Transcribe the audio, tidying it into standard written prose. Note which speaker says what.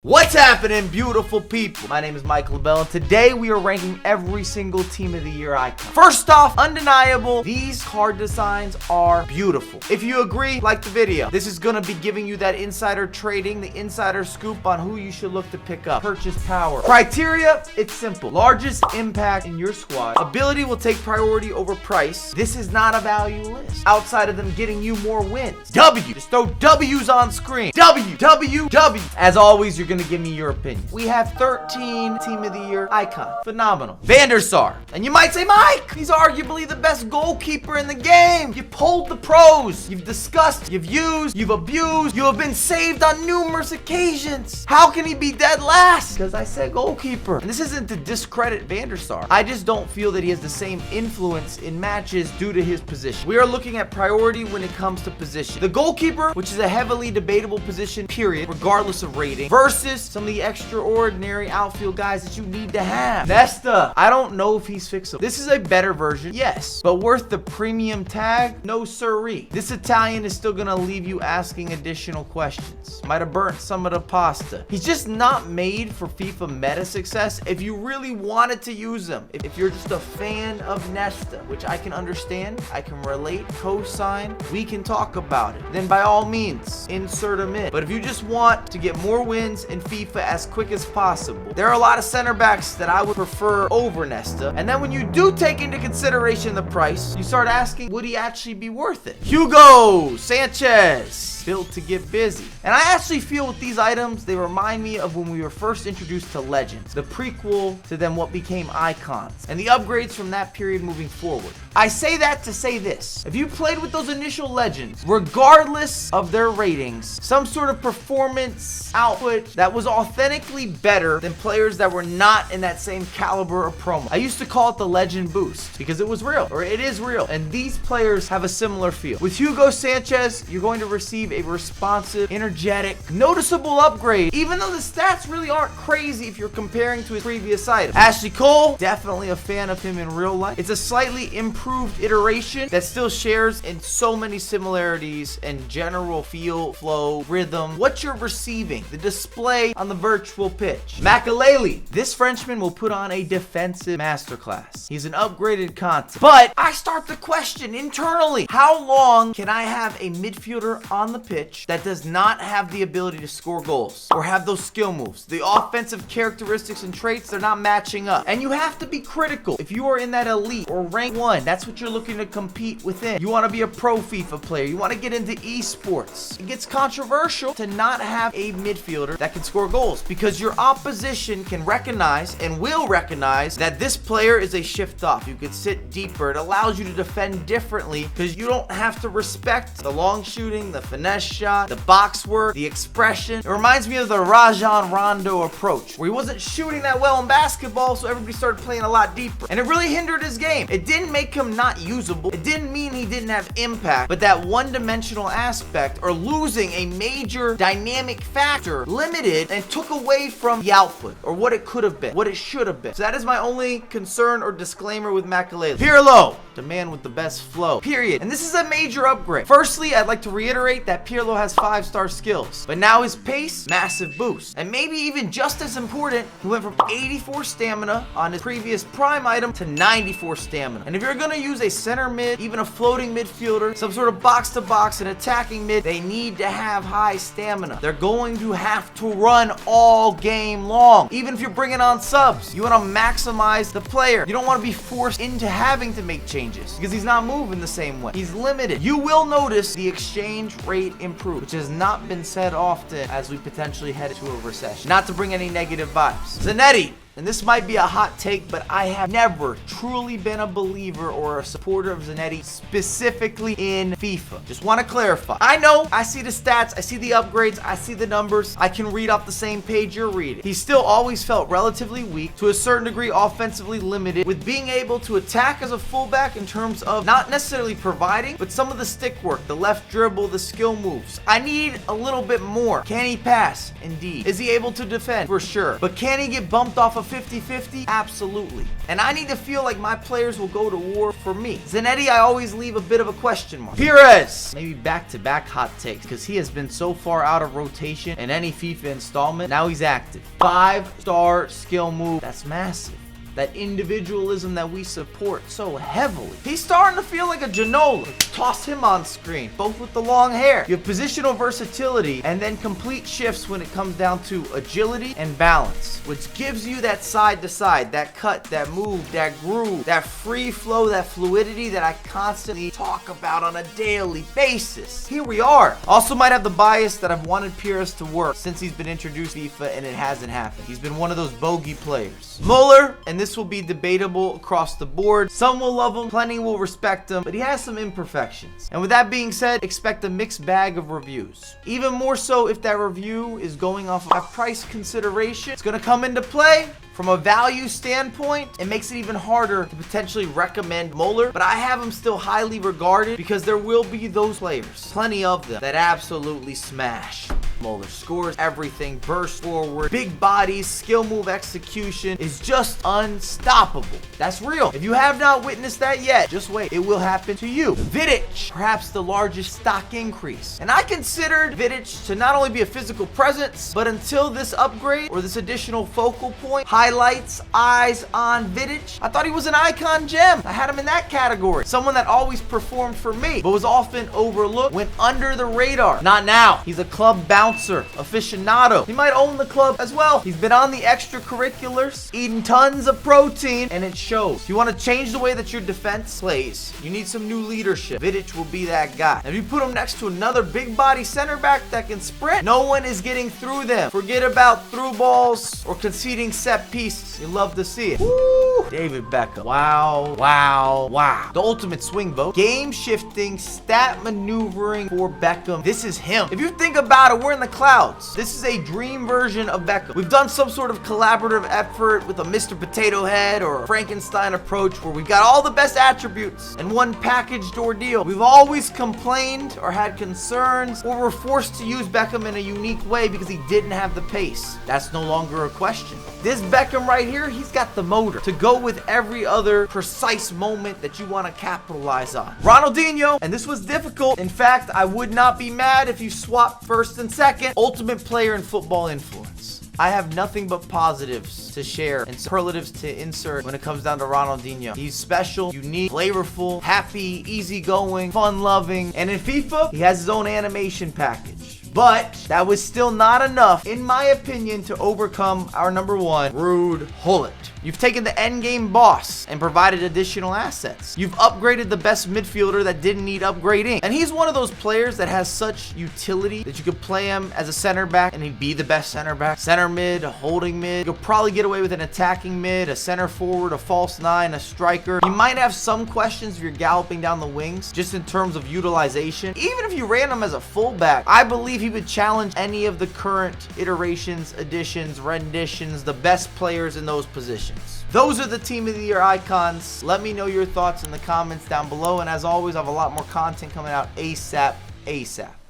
Speaker 1: What's happening, beautiful people? My name is Michael LaBelle, and today we are ranking every single Team of the Year icon. First off, undeniable, these card designs are beautiful. If you agree, like the video. This is gonna be giving you that insider trading, the insider scoop on who you should look to pick up. Purchase power. Criteria, it's simple. Largest impact in your squad. Ability will take priority over price. This is not a value list. Outside of them getting you more wins. W, just throw W's on screen. W, W, W. As always, you're gonna give me your opinion. We have 13 Team of the Year icon. Phenomenal. Van der Sar. And you might say, Mike, he's arguably the best goalkeeper in the game. You pulled the pros. You've discussed, you've used, you've abused, you have been saved on numerous occasions. How can he be dead last? Because I said goalkeeper. And this isn't to discredit Van der Sar. I just don't feel that he has the same influence in matches due to his position. We are looking at priority when it comes to position. The goalkeeper, which is a heavily debatable position, period, regardless of rating, versus some of the extraordinary outfield guys that you need to have. Nesta, I don't know if he's fixable. This is a better version, yes, but worth the premium tag? No siree. This Italian is still gonna leave you asking additional questions. Might have burnt some of the pasta. He's just not made for FIFA meta success if you really wanted to use him. If you're just a fan of Nesta, which I can understand, I can relate, co-sign, we can talk about it, then by all means, insert him in. But if you just want to get more wins in FIFA as quick as possible, there are a lot of center backs that I would prefer over Nesta. And then when you do take into consideration the price, you start asking, would he actually be worth it? Hugo, Sanchez, built to get busy. And I actually feel with these items, they remind me of when we were first introduced to Legends, the prequel to then what became Icons, and the upgrades from that period moving forward. I say that to say this: if you played with those initial Legends, regardless of their ratings, some sort of performance output that was authentically better than players that were not in that same caliber of promo. I used to call it the Legend Boost because it was real, or it is real, and these players have a similar feel. With Hugo Sanchez, you're going to receive a responsive, energetic, noticeable upgrade, even though the stats really aren't crazy if you're comparing to his previous items. Ashley Cole, definitely a fan of him in real life. It's a slightly improved iteration that still shares in so many similarities and general feel, flow, rhythm, what you're receiving, the display on the virtual pitch. Makélélé, this Frenchman will put on a defensive masterclass. He's an upgraded content. But I start to question internally, how long can I have a midfielder on the pitch that does not have the ability to score goals or have those skill moves? The offensive characteristics and traits, they're not matching up. And you have to be critical. If you are in that elite or rank 1, that's what you're looking to compete within. You want to be a pro FIFA player. You want to get into esports. It gets controversial to not have a midfielder that can score goals because your opposition can recognize and will recognize that this player is a shift off. You could sit deeper. It allows you to defend differently because you don't have to respect the long shooting, the finesse shot, the box work, the expression. It reminds me of the Rajon Rondo approach, where he wasn't shooting that well in basketball, so everybody started playing a lot deeper. And it really hindered his game. It didn't make him not usable. It didn't mean he didn't have impact, but that one-dimensional aspect, or losing a major dynamic factor, limited and took away from the output, or what it could have been, what it should have been. So that is my only concern or disclaimer with Makélélé. Pirlo, the man with the best flow, period. And this is a major upgrade. Firstly, I'd like to reiterate that Pirlo has 5-star skills, but now his pace, massive boost. And maybe even just as important, he went from 84 stamina on his previous prime item to 94 stamina. And if you're gonna use a center mid, even a floating midfielder, some sort of box-to-box and attacking mid, they need to have high stamina. They're going to have to run all game long. Even if you're bringing on subs, you want to maximize the player. You don't want to be forced into having to make changes because he's not moving the same way. He's limited. You will notice the exchange rate improve, which has not been said often as we potentially head into a recession. Not to bring any negative vibes. Zanetti. And this might be a hot take, but I have never truly been a believer or a supporter of Zanetti, specifically in FIFA. Just want to clarify. I know, I see the stats, I see the upgrades, I see the numbers. I can read off the same page you're reading. He still always felt relatively weak, to a certain degree offensively limited, with being able to attack as a fullback in terms of not necessarily providing, but some of the stick work, the left dribble, the skill moves. I need a little bit more. Can he pass? Indeed. Is he able to defend? For sure. But can he get bumped off of 50-50? Absolutely. And I need to feel like my players will go to war for me. Zanetti, I always leave a bit of a question mark. Pires! Maybe back-to-back hot takes, because he has been so far out of rotation in any FIFA installment. Now he's active. 5-star skill move. That's massive. That individualism that we support so heavily. He's starting to feel like a Ginola. Toss him on screen, both with the long hair. You have positional versatility and then complete shifts when it comes down to agility and balance, which gives you that side to side, that cut, that move, that groove, that free flow, that fluidity that I constantly talk about on a daily basis. Here we are. Also might have the bias that I've wanted Pires to work since he's been introduced to FIFA and it hasn't happened. He's been one of those bogey players. Müller, and this will be debatable across the board. Some will love him, plenty will respect him, but he has some imperfections. And with that being said, expect a mixed bag of reviews. Even more so if that review is going off of price consideration. It's going to come into play. From a value standpoint, it makes it even harder to potentially recommend Müller, but I have him still highly regarded because there will be those players, plenty of them, that absolutely smash. Müller scores everything, bursts forward, big bodies, skill move execution is just unstoppable. That's real. If you have not witnessed that yet, just wait. It will happen to you. Vidić, perhaps the largest stock increase. And I considered Vidić to not only be a physical presence, but until this upgrade or this additional focal point, highlights, eyes on Vidić, I thought he was an icon gem. I had him in that category. Someone that always performed for me, but was often overlooked, went under the radar. Not now. He's a club bouncer, aficionado. He might own the club as well. He's been on the extracurriculars, eating tons of protein, and it shows. If you want to change the way that your defense plays, you need some new leadership. Vidić will be that guy. If you put him next to another big body center back that can sprint, no one is getting through them. Forget about through balls or conceding set pieces. You love to see it. Woo! David Beckham. Wow, wow, wow. The ultimate swing vote. Game shifting, stat maneuvering for Beckham. This is him. If you think about it, we're in the clouds. This is a dream version of Beckham. We've done some sort of collaborative effort with a Mr. Potato Head or a Frankenstein approach where we've got all the best attributes in one packaged ordeal. We've always complained or had concerns or were forced to use Beckham in a unique way because he didn't have the pace. That's no longer a question. This Beckham right here, he's got the motor to go with every other precise moment that you want to capitalize on. Ronaldinho, and this was difficult. In fact, I would not be mad if you swapped first and second. Ultimate player in football influence. I have nothing but positives to share and superlatives to insert when it comes down to Ronaldinho. He's special, unique, flavorful, happy, easygoing, fun-loving, and in FIFA, he has his own animation package. But that was still not enough, in my opinion, to overcome our number one, Ruud Gullit. You've taken the endgame boss and provided additional assets. You've upgraded the best midfielder that didn't need upgrading. And he's one of those players that has such utility that you could play him as a center back and he'd be the best center back. Center mid, a holding mid. You could probably get away with an attacking mid, a center forward, a false nine, a striker. You might have some questions if you're galloping down the wings, just in terms of utilization. Even if you ran him as a fullback, I believe he would challenge any of the current iterations, additions, renditions, the best players in those positions. Those are the Team of the Year icons. Let me know your thoughts in the comments down below. And as always, I have a lot more content coming out ASAP.